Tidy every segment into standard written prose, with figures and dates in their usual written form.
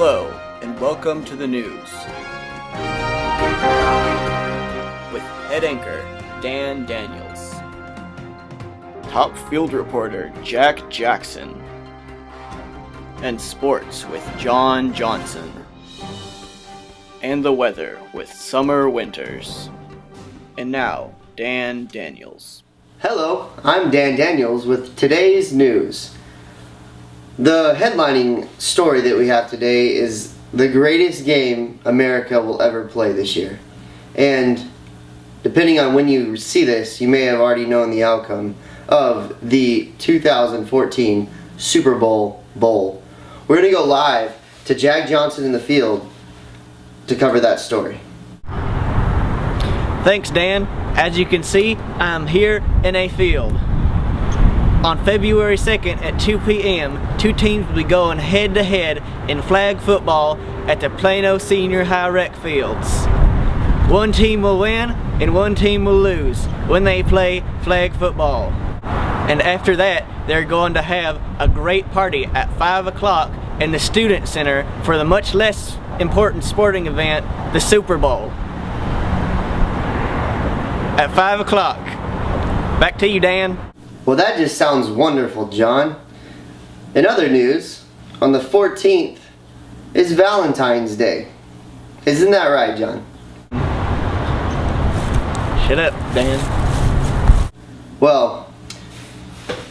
Hello, and welcome to the news. With head anchor Dan Daniels, top field reporter Jack Jackson, and sports with John Johnson, and the weather with Summer Winters. And now, Dan Daniels. Hello, I'm Dan Daniels with today's news. The headlining story that we have today is the greatest game America will ever play this year. And depending on when you see this, you may have already known the outcome of the 2014 Super Bowl Bowl. We're going to go live to Jack Johnson in the field to cover that story. Thanks, Dan. As you can see, I'm here in a field. On February 2nd at 2 p.m., two teams will be going head-to-head in flag football at the Plano Senior High Rec Fields. One team will win and one team will lose when they play flag football. And after that, they're going to have a great party at 5 o'clock in the Student Center for the much less important sporting event, the Super Bowl. At 5 o'clock. Back to you, Dan. Well, that just sounds wonderful, John. In other news, on the 14th is Valentine's Day. Isn't that right, John? Shut up, Dan. Well,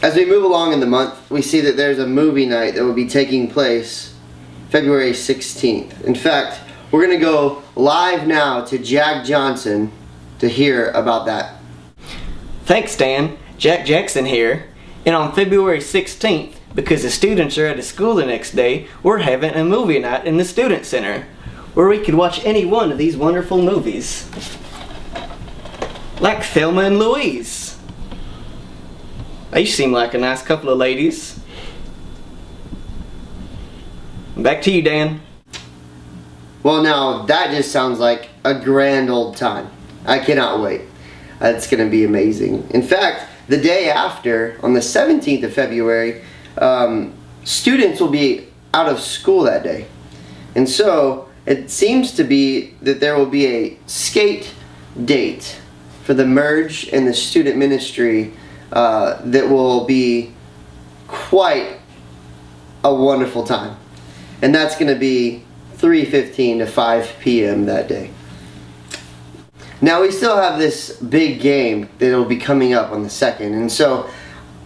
as we move along in the month, we see that there's a movie night that will be taking place February 16th. In fact, we're going to go live now to Jack Johnson to hear about that. Thanks, Dan. Jack Jackson here. And on February 16th, because the students are out of school the next day, we're having a movie night in the Student Center, where we could watch any one of these wonderful movies. Like Thelma and Louise. They seem like a nice couple of ladies. Back to you, Dan. Well, now, that just sounds like a grand old time. I cannot wait. That's going to be amazing. In fact, the day after, on the 17th of February, students will be out of school that day. And so, it seems to be that there will be a skate date for the merge and the student ministry that will be quite a wonderful time. And that's going to be 3:15 to 5 p.m. that day. Now, we still have this big game that will be coming up on the 2nd, and so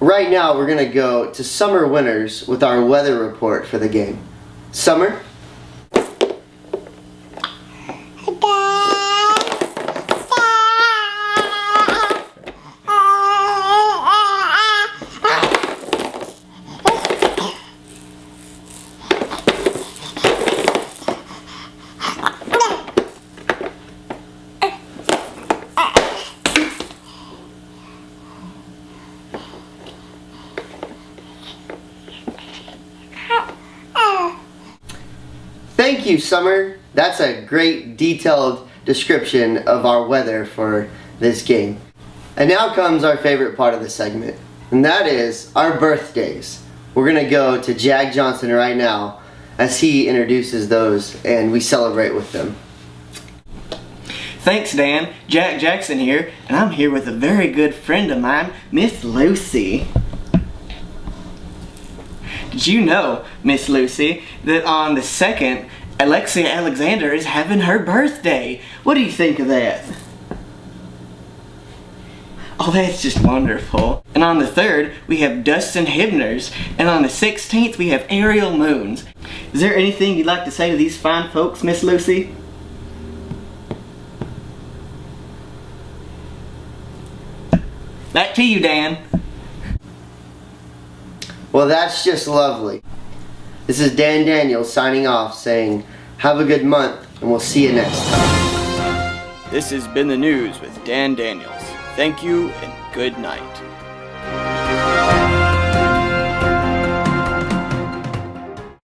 right now we're going to go to Summer Winters with our weather report for the game. Summer? Thank you, Summer. That's a great detailed description of our weather for this game. And now comes our favorite part of the segment, and that is our birthdays. We're going to go to Jack Johnson right now as he introduces those and we celebrate with them. Thanks, Dan. Jack Jackson here, and I'm here with a very good friend of mine, Miss Lucy. Did you know, Miss Lucy, that on the 2nd, Alexia Alexander is having her birthday? What do you think of that? Oh, that's just wonderful. And on the 3rd, we have Dustin Hibners, and on the 16th, we have Ariel Moons. Is there anything you'd like to say to these fine folks, Miss Lucy? Back to you, Dan. Well, that's just lovely. This is Dan Daniels signing off saying, have a good month, and we'll see you next time. This has been the news with Dan Daniels. Thank you and good night.